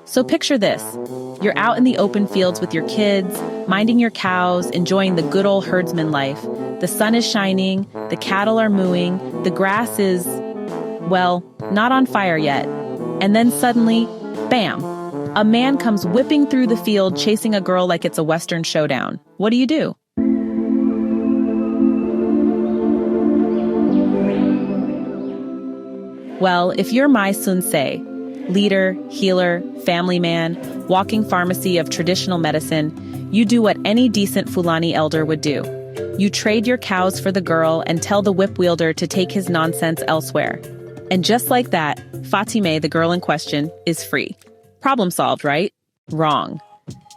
So picture this. You're out in the open fields with your kids, minding your cows, enjoying the good old herdsman life. The sun is shining, the cattle are mooing, the grass is, well, not on fire yet. And then suddenly, bam, a man comes whipping through the field chasing a girl like it's a Western showdown. What do you do? Well, if you're Mai Sunsaye, leader, healer, family man, walking pharmacy of traditional medicine, you do what any decent Fulani elder would do. You trade your cows for the girl and tell the whip wielder to take his nonsense elsewhere. And just like that, Fatimeh, the girl in question, is free. Problem solved, right? Wrong.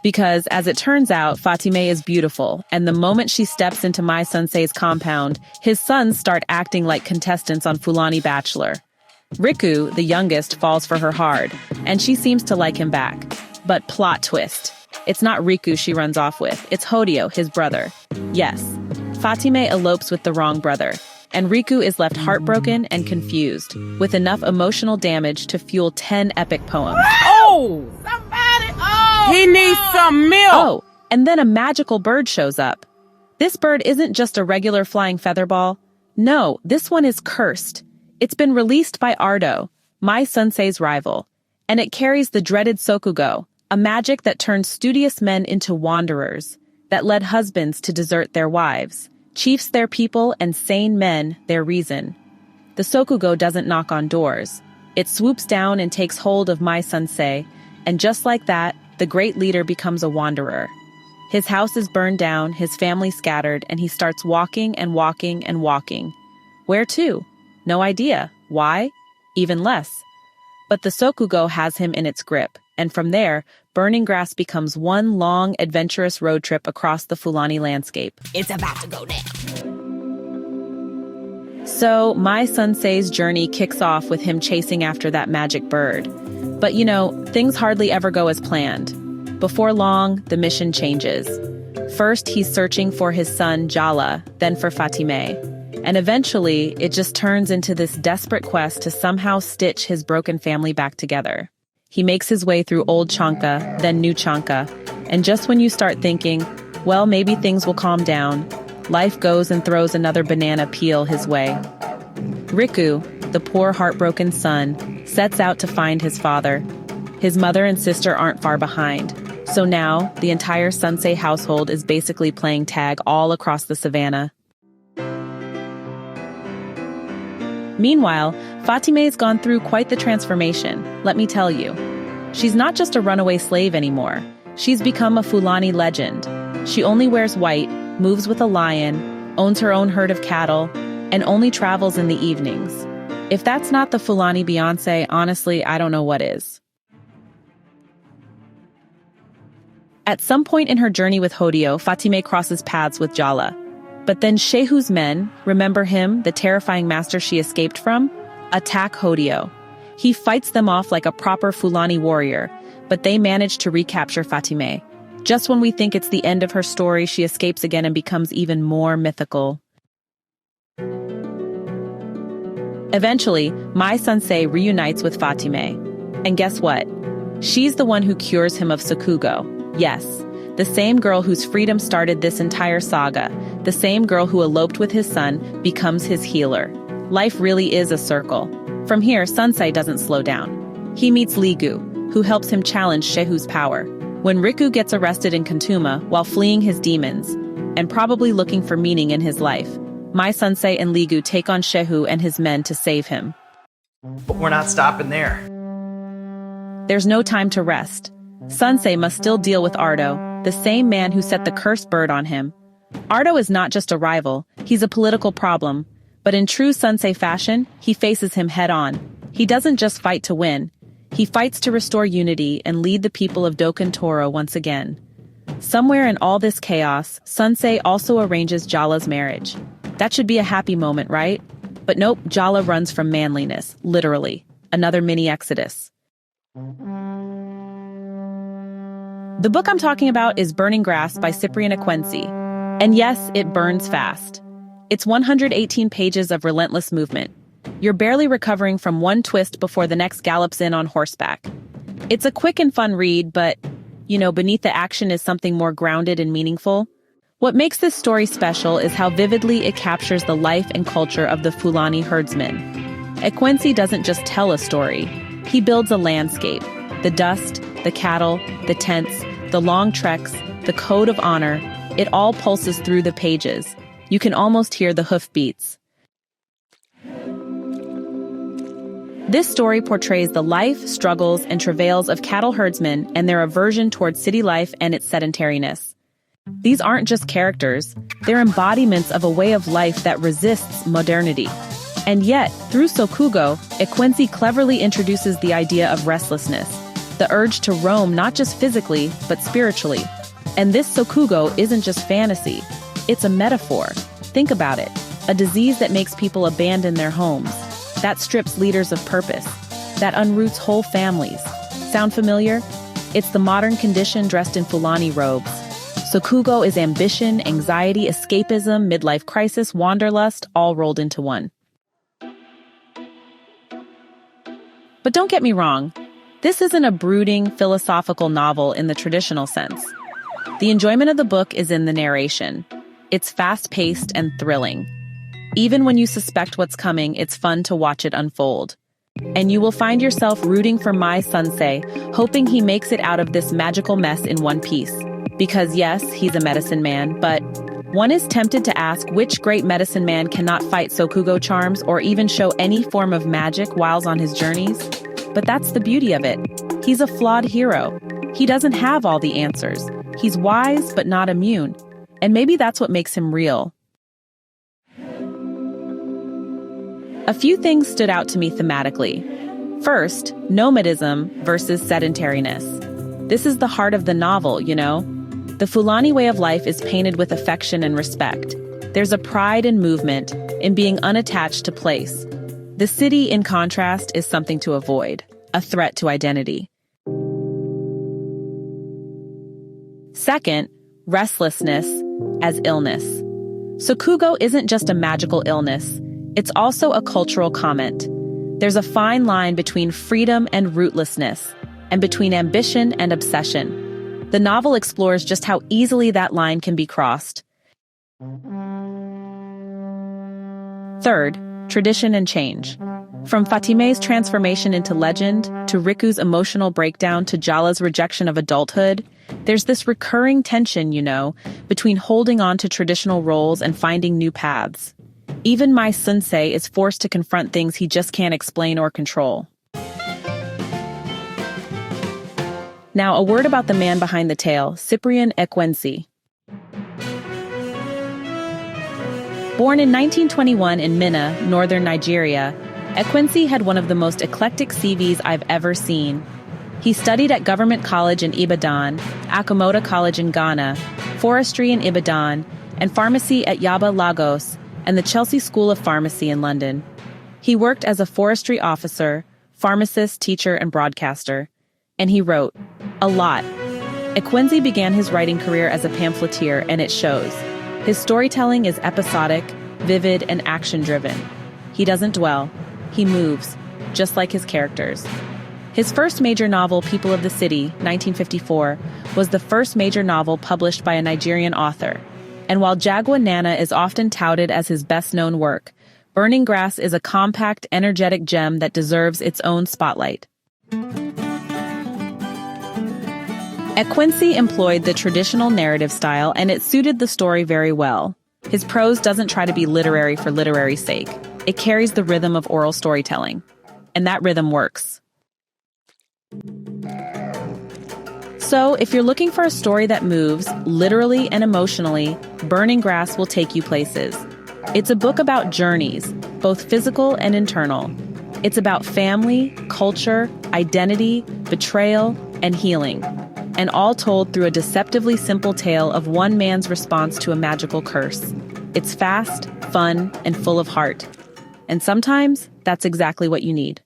Because as it turns out, Fatimeh is beautiful, and the moment she steps into Mai Sunsaye's compound, his sons start acting like contestants on Fulani Bachelor. Rikku, the youngest, falls for her hard, and she seems to like him back. But plot twist. It's not Rikku she runs off with, it's Hodio, his brother. Yes, Fatimeh elopes with the wrong brother, and Rikku is left heartbroken and confused, with enough emotional damage to fuel 10 epic poems. Oh! Somebody! Oh! He needs some milk! Oh, and then a magical bird shows up. This bird isn't just a regular flying featherball. No, this one is cursed. It's been released by Ardo, Mai Sunsaye's rival, and it carries the dreaded Sokugo, a magic that turns studious men into wanderers, that led husbands to desert their wives, chiefs their people, and sane men their reason. The Sokugo doesn't knock on doors. It swoops down and takes hold of Mai Sunsaye, and just like that, the great leader becomes a wanderer. His house is burned down, his family scattered, and he starts walking and walking and walking. Where to? No idea. Why? Even less. But the Sokugo has him in its grip, and from there, burning grass becomes one long, adventurous road trip across the Fulani landscape. It's about to go down. So, Mai Sunsaye's journey kicks off with him chasing after that magic bird. But you know, things hardly ever go as planned. Before long, the mission changes. First, he's searching for his son, Jala, then for Fatimeh. And eventually, it just turns into this desperate quest to somehow stitch his broken family back together. He makes his way through Old Chanka, then New Chanka, and just when you start thinking, well, maybe things will calm down, life goes and throws another banana peel his way. Rikku, the poor heartbroken son, sets out to find his father. His mother and sister aren't far behind, so now the entire Sunsaye household is basically playing tag all across the savannah. Meanwhile, Fatimeh's gone through quite the transformation, let me tell you. She's not just a runaway slave anymore. She's become a Fulani legend. She only wears white, moves with a lion, owns her own herd of cattle, and only travels in the evenings. If that's not the Fulani Beyoncé, honestly, I don't know what is. At some point in her journey with Hodio, Fatimeh crosses paths with Jala. But then Shehu's men, remember him, the terrifying master she escaped from, attack Hodio. He fights them off like a proper Fulani warrior, but they manage to recapture Fatimeh. Just when we think it's the end of her story, she escapes again and becomes even more mythical. Eventually, Mai Sunsaye reunites with Fatimeh. And guess what? She's the one who cures him of Sokugo. Yes, the same girl whose freedom started this entire saga, the same girl who eloped with his son, becomes his healer. Life really is a circle. From here, Sunsaye doesn't slow down. He meets Rikku, who helps him challenge Shehu's power. When Rikku gets arrested in Kantuma while fleeing his demons, and probably looking for meaning in his life, Mai Sunsaye and Rikku take on Shehu and his men to save him. But we're not stopping there. There's no time to rest. Sunsaye must still deal with Ardo, the same man who set the cursed bird on him. Ardo is not just a rival, he's a political problem. But in true Sunsaye fashion, he faces him head-on. He doesn't just fight to win. He fights to restore unity and lead the people of Dokkan Toro once again. Somewhere in all this chaos, Sunsaye also arranges Jala's marriage. That should be a happy moment, right? But nope, Jala runs from manliness, literally. Another mini-exodus. The book I'm talking about is Burning Grass by Cyprian Ekwensi. And yes, it burns fast. It's 118 pages of relentless movement. You're barely recovering from one twist before the next gallops in on horseback. It's a quick and fun read, but, beneath the action is something more grounded and meaningful. What makes this story special is how vividly it captures the life and culture of the Fulani herdsmen. Ekwensi doesn't just tell a story. He builds a landscape. The dust, the cattle, the tents, the long treks, the code of honor, it all pulses through the pages. You can almost hear the hoofbeats. This story portrays the life, struggles, and travails of cattle herdsmen and their aversion towards city life and its sedentariness. These aren't just characters, they're embodiments of a way of life that resists modernity. And yet, through Sokugo, Ekwensi cleverly introduces the idea of restlessness, the urge to roam not just physically, but spiritually. And this Sokugo isn't just fantasy, it's a metaphor. Think about it, a disease that makes people abandon their homes, that strips leaders of purpose, that unroots whole families. Sound familiar? It's the modern condition dressed in Fulani robes. Sokugo is ambition, anxiety, escapism, midlife crisis, wanderlust, all rolled into one. But don't get me wrong, this isn't a brooding, philosophical novel in the traditional sense. The enjoyment of the book is in the narration. It's fast-paced and thrilling. Even when you suspect what's coming, it's fun to watch it unfold. And you will find yourself rooting for Mai Sunsaye, hoping he makes it out of this magical mess in one piece. Because yes, he's a medicine man, but one is tempted to ask which great medicine man cannot fight Sokugo charms or even show any form of magic whiles on his journeys. But that's the beauty of it. He's a flawed hero. He doesn't have all the answers. He's wise, but not immune. And maybe that's what makes him real. A few things stood out to me thematically. First, nomadism versus sedentariness. This is the heart of the novel, The Fulani way of life is painted with affection and respect. There's a pride in movement, in being unattached to place. The city, in contrast, is something to avoid, a threat to identity. Second, restlessness as illness. Sokugo isn't just a magical illness, it's also a cultural comment. There's a fine line between freedom and rootlessness, and between ambition and obsession. The novel explores just how easily that line can be crossed. Third, tradition and change. From Fatimeh's transformation into legend, to Rikku's emotional breakdown, to Jala's rejection of adulthood, there's this recurring tension, between holding on to traditional roles and finding new paths. Even Mai Sunsaye is forced to confront things he just can't explain or control. Now, a word about the man behind the tale, Cyprian Ekwensi. Born in 1921 in Minna, northern Nigeria, Ekwensi had one of the most eclectic CVs I've ever seen. He studied at Government College in Ibadan, Akomoda College in Ghana, forestry in Ibadan, and pharmacy at Yaba, Lagos, and the Chelsea School of Pharmacy in London. He worked as a forestry officer, pharmacist, teacher, and broadcaster. And he wrote a lot. Ekwensi began his writing career as a pamphleteer, and it shows. His storytelling is episodic, vivid, and action-driven. He doesn't dwell. He moves, just like his characters. His first major novel, People of the City, 1954, was the first major novel published by a Nigerian author. And while Jagwa Nana is often touted as his best-known work, Burning Grass is a compact, energetic gem that deserves its own spotlight. Ekwensi employed the traditional narrative style, and it suited the story very well. His prose doesn't try to be literary for literary's sake. It carries the rhythm of oral storytelling. And that rhythm works. So, if you're looking for a story that moves, literally and emotionally, Burning Grass will take you places. It's a book about journeys, both physical and internal. It's about family, culture, identity, betrayal, and healing. And all told through a deceptively simple tale of one man's response to a magical curse. It's fast, fun, and full of heart. And sometimes, that's exactly what you need.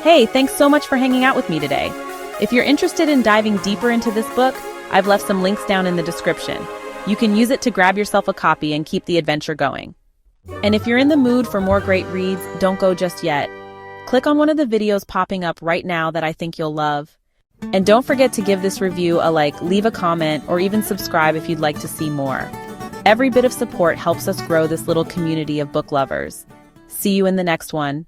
Hey, thanks so much for hanging out with me today. If you're interested in diving deeper into this book, I've left some links down in the description. You can use it to grab yourself a copy and keep the adventure going. And if you're in the mood for more great reads, don't go just yet. Click on one of the videos popping up right now that I think you'll love. And don't forget to give this review a like, leave a comment, or even subscribe if you'd like to see more. Every bit of support helps us grow this little community of book lovers. See you in the next one.